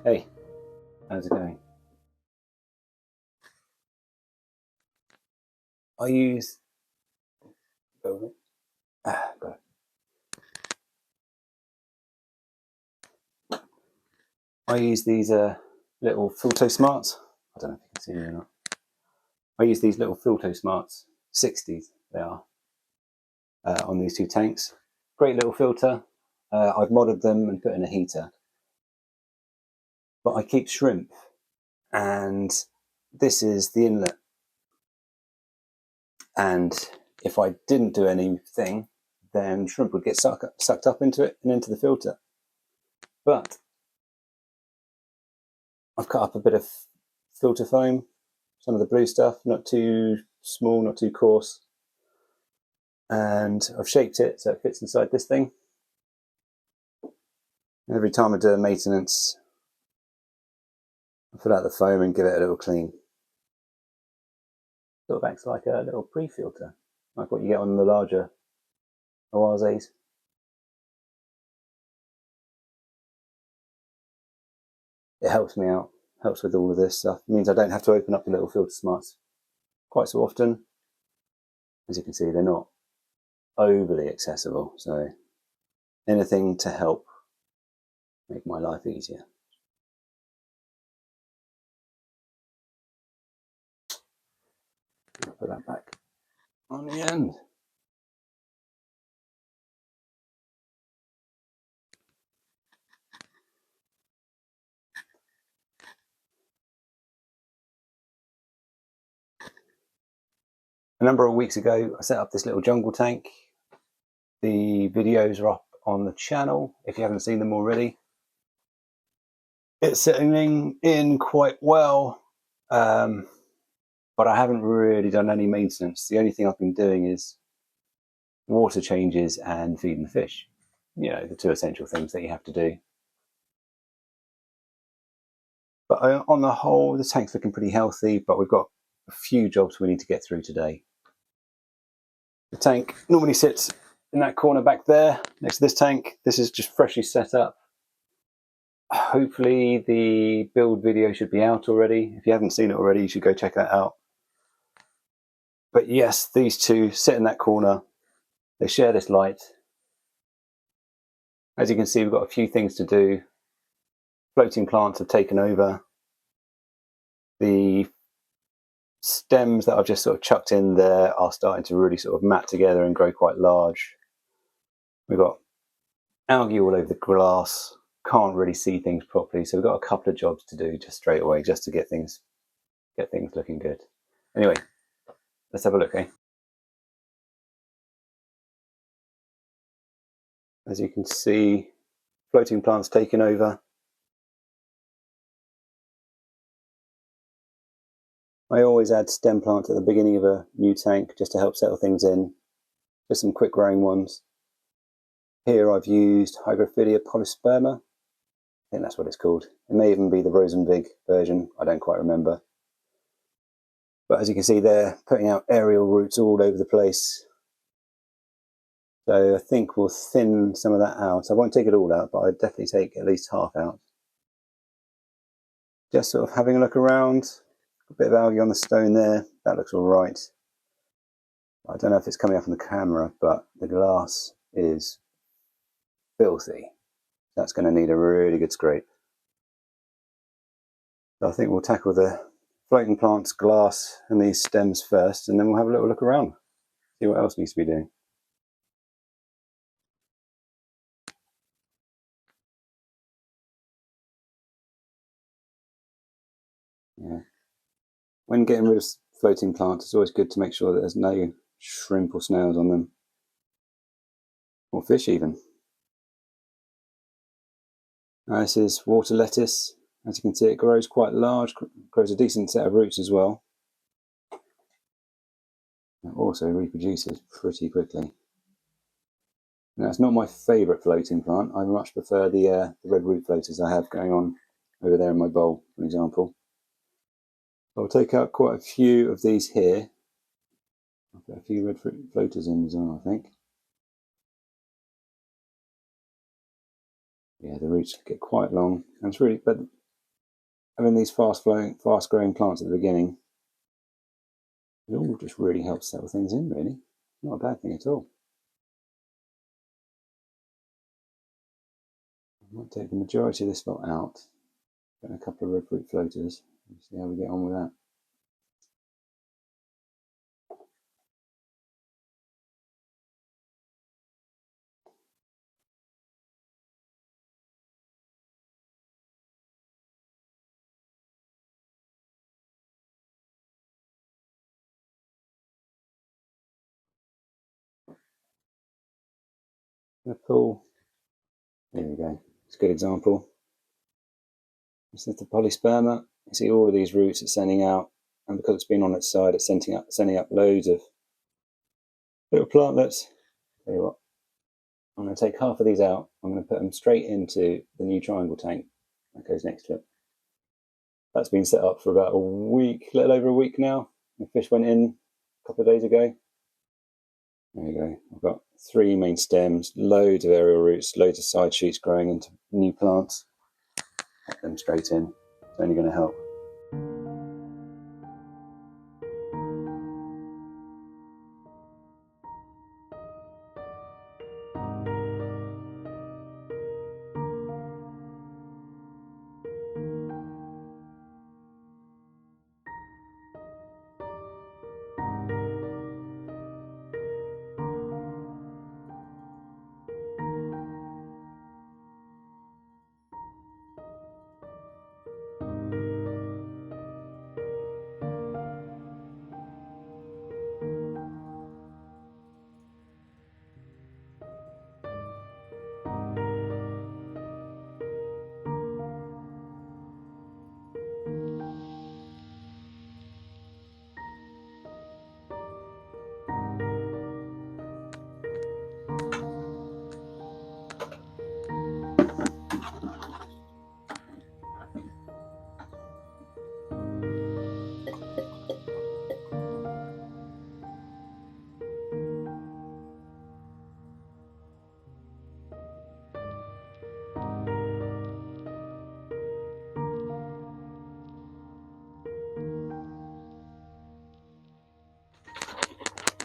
Hey, how's it going? I use these little Filto Smarts. I don't know if you can see me or not. I use these little Filto Smarts, 60s they are, on these two tanks. Great little filter. I've modded them and put in a heater. But I keep shrimp, and this is the inlet. And if I didn't do anything, then shrimp would get sucked up into it and into the filter. But I've cut up a bit of filter foam, some of the blue stuff, not too small, not too coarse. And I've shaped it so it fits inside this thing. Every time I do a maintenance, I pull out the foam and give it a little clean. Sort of acts like a little pre-filter, like what you get on the larger Oases. It helps me out, helps with all of this stuff. It means I don't have to open up the little Filter Smarts quite so often. As you can see, they're not overly accessible, so anything to help make my life easier. Put that back on the end. A number of weeks ago, I set up this little jungle tank. The videos are up on the channel if you haven't seen them already. It's settling in quite well, but I haven't really done any maintenance. The only thing I've been doing is water changes and feeding the fish. You know, the two essential things that you have to do. But on the whole, the tank's looking pretty healthy, but we've got a few jobs we need to get through today. The tank normally sits in that corner back there, next to this tank. This is just freshly set up. Hopefully the build video should be out already. If you haven't seen it already, you should go check that out. But yes, these two sit in that corner. They share this light. As you can see, we've got a few things to do. Floating plants have taken over. The stems that I've just sort of chucked in there are starting to really sort of mat together and grow quite large. We've got algae all over the glass. Can't really see things properly, so we've got a couple of jobs to do just straight away, just to get things looking good. Anyway, let's have a look, eh? As you can see, floating plants taking over. I always add stem plants at the beginning of a new tank just to help settle things in. Just some quick growing ones. Here I've used Hygrophila polysperma. I think that's what it's called. It may even be the Rosenvig version, I don't quite remember. But as you can see, they're putting out aerial roots all over the place. So I think we'll thin some of that out. I won't take it all out, but I'd definitely take at least half out. Just sort of having a look around. A bit of algae on the stone there, that looks all right. I don't know if it's coming up on the camera, but the glass is filthy. That's going to need a really good scrape. So I think we'll tackle the floating plants, glass and these stems first, and then we'll have a little look around, see what else needs to be doing. Yeah. When getting rid of floating plants, it's always good to make sure that there's no shrimp or snails on them, or fish even. Now this is water lettuce. As you can see, it grows quite large, grows a decent set of roots as well. It also reproduces pretty quickly. Now it's not my favourite floating plant. I much prefer the red root floaters I have going on over there in my bowl, for example. I'll take out quite a few of these here. I've got a few red fruit floaters in as well, I think. Yeah, the roots get quite long, and it's really, but having these fast growing plants at the beginning, it all just really helps settle things in, really. Not a bad thing at all. I might take the majority of this lot out, put in a couple of red fruit floaters, and see how we get on with that. The pool, there we go. It's a good example. This is the polysperma. You see all of these roots it's sending out, and because it's been on its side, it's sending up loads of little plantlets. Tell you what, I'm going to take half of these out. I'm going to put them straight into the new triangle tank that goes next to it. That's been set up for about a week, a little over a week now. The fish went in a couple of days ago. There you go. I've got 3 main stems, loads of aerial roots, loads of side shoots growing into new plants. Put them straight in. It's only going to help.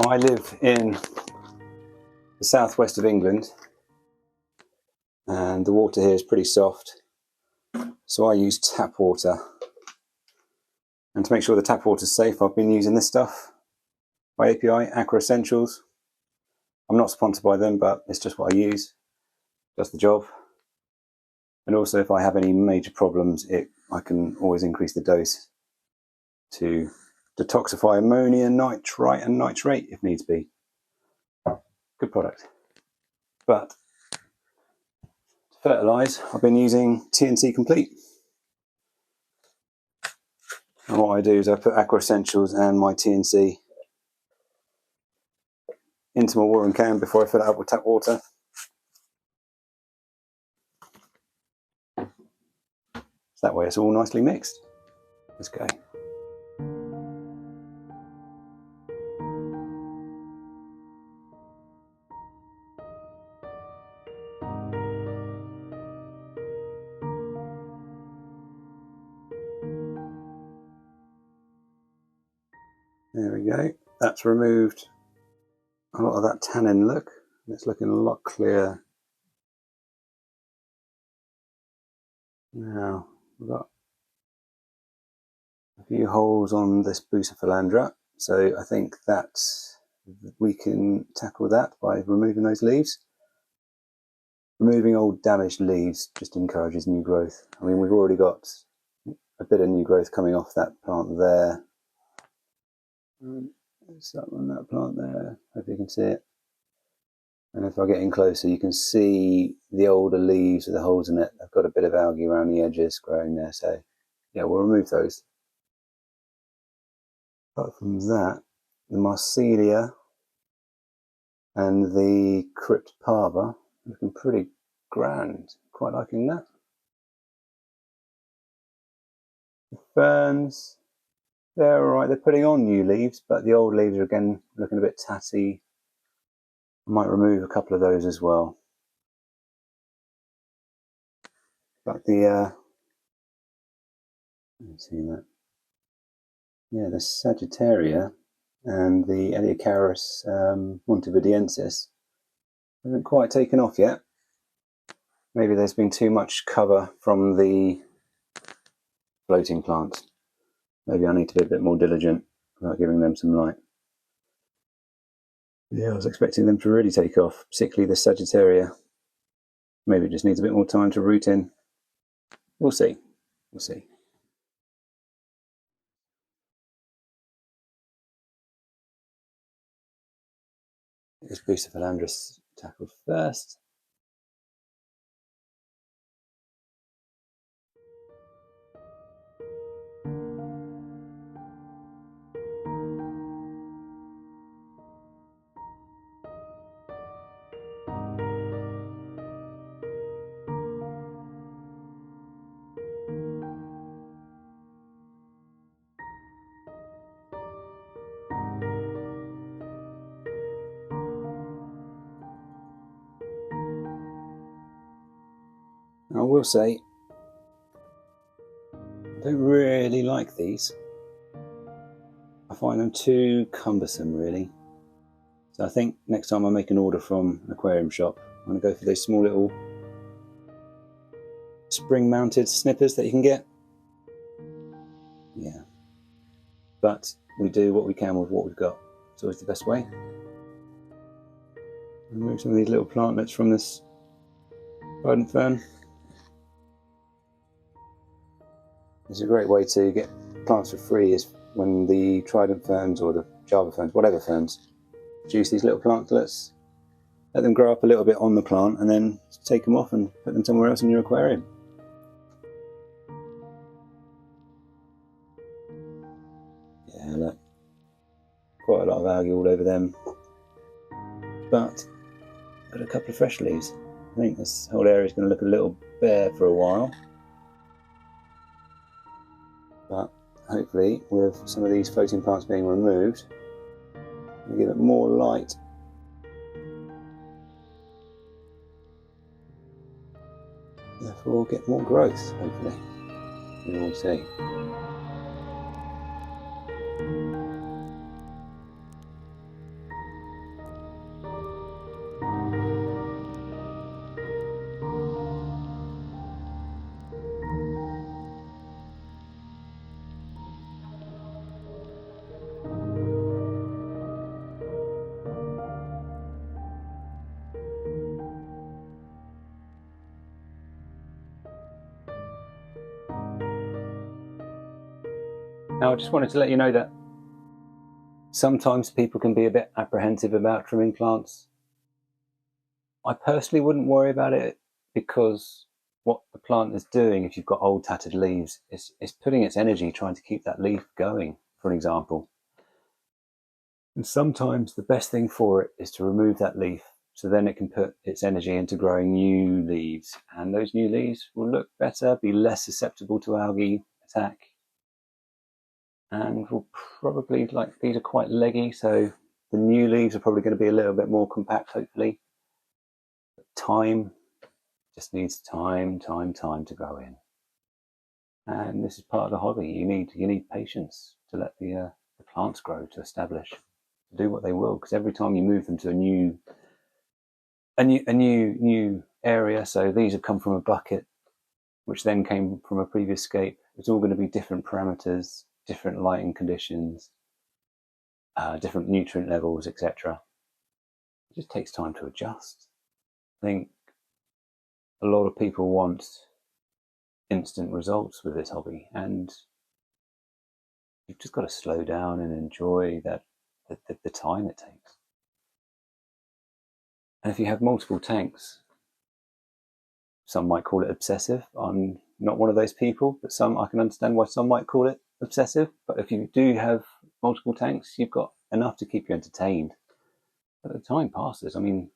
I live in the southwest of England, and the water here is pretty soft, so I use tap water. And to make sure the tap water is safe, I've been using this stuff by API, Aqua Essentials. I'm not sponsored by them, but it's just what I use. Does the job. And also, if I have any major problems, I can always increase the dose to detoxify ammonia, nitrite and nitrate if needs be. Good product. But to fertilise, I've been using TNC Complete. And what I do is I put Aqua Essentials and my TNC into my watering can before I fill it up with tap water. So that way it's all nicely mixed. Let's go. There we go. That's removed a lot of that tannin look. It's looking a lot clearer. Now, we've got a few holes on this Bucephalandra, so I think that we can tackle that by removing those leaves. Removing old damaged leaves just encourages new growth. I mean, we've already got a bit of new growth coming off that plant there. There's that one, that plant there. Hope you can see it. And if I get in closer, you can see the older leaves with the holes in it. They've got a bit of algae around the edges growing there. So yeah, we'll remove those. Apart from that, the Marsilia and the Crypt Parva looking pretty grand. Quite liking that. The ferns, They're alright, they're putting on new leaves, but the old leaves are again looking a bit tatty. I might remove a couple of those as well. But the, let's see that. Yeah, the Sagittaria and the Eleocharis montevideensis haven't quite taken off yet. Maybe there's been too much cover from the floating plants. Maybe I need to be a bit more diligent about giving them some light. Yeah, I was expecting them to really take off, particularly the Sagittaria. Maybe it just needs a bit more time to root in. We'll see. We'll see. This Bucephalandrus tackled first. I will say, I don't really like these. I find them too cumbersome, really. So I think next time I make an order from an aquarium shop, I'm going to go for those small little spring-mounted snippers that you can get. Yeah. But we do what we can with what we've got. It's always the best way. Remove some of these little plantlets from this trident fern. It's a great way to get plants for free is when the trident ferns or the Java ferns, whatever ferns, produce these little plantlets, let them grow up a little bit on the plant and then take them off and put them somewhere else in your aquarium. Yeah, look, quite a lot of algae all over them, but got a couple of fresh leaves. I think this whole area is going to look a little bare for a while, but hopefully with some of these floating plants being removed, we'll give it more light. Therefore we'll get more growth, hopefully. We will see. Now I just wanted to let you know that sometimes people can be a bit apprehensive about trimming plants. I personally wouldn't worry about it because what the plant is doing, if you've got old tattered leaves, is putting its energy trying to keep that leaf going, for example. And sometimes the best thing for it is to remove that leaf so then it can put its energy into growing new leaves. And those new leaves will look better, be less susceptible to algae attack. And will probably, like, these are quite leggy, so the new leaves are probably going to be a little bit more compact, hopefully. But time just needs time to go in. And this is part of the hobby. You need patience to let the plants grow, to establish, to do what they will. Because every time you move them to a new area, so these have come from a bucket, which then came from a previous scape. It's all going to be different parameters, different lighting conditions, different nutrient levels, etc. It just takes time to adjust. I think a lot of people want instant results with this hobby, and you've just got to slow down and enjoy the time it takes. And if you have multiple tanks, some might call it obsessive. I'm not one of those people, but I can understand why some might call it obsessive. But if you do have multiple tanks, you've got enough to keep you entertained. But the time passes. I mean,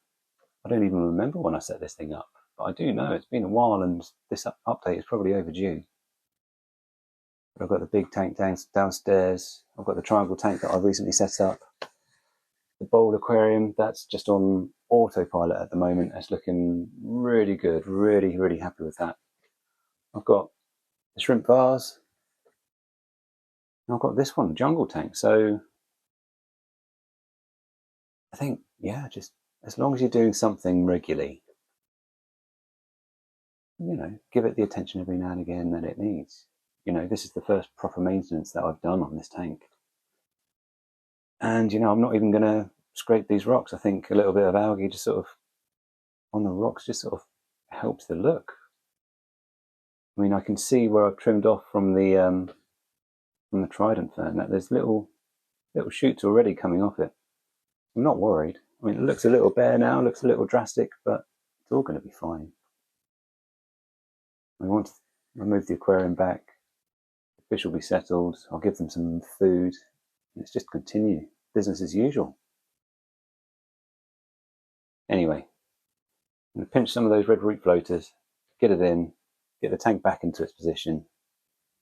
I don't even remember when I set this thing up, but I do know it's been a while, and this update is probably overdue. I've got the big tank downstairs. I've got the triangle tank that I've recently set up. The bowl aquarium, that's just on autopilot at the moment. It's looking really good. Really, really happy with that. I've got the shrimp vase. And I've got this one, jungle tank. So I think, yeah, just as long as you're doing something regularly, you know, give it the attention every now and again that it needs. You know, this is the first proper maintenance that I've done on this tank. And, you know, I'm not even going to scrape these rocks. I think a little bit of algae just sort of on the rocks just sort of helps the look. I mean, I can see where I've trimmed off from the trident fern that there's little shoots already coming off it. I'm not worried. I mean, it looks a little bare now, looks a little drastic, but it's all going to be fine. I want to remove the aquarium back. The fish will be settled. I'll give them some food. Let's just continue business as usual. Anyway, I'm going to pinch some of those red root floaters, get it in, get the tank back into its position,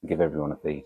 and give everyone a feed.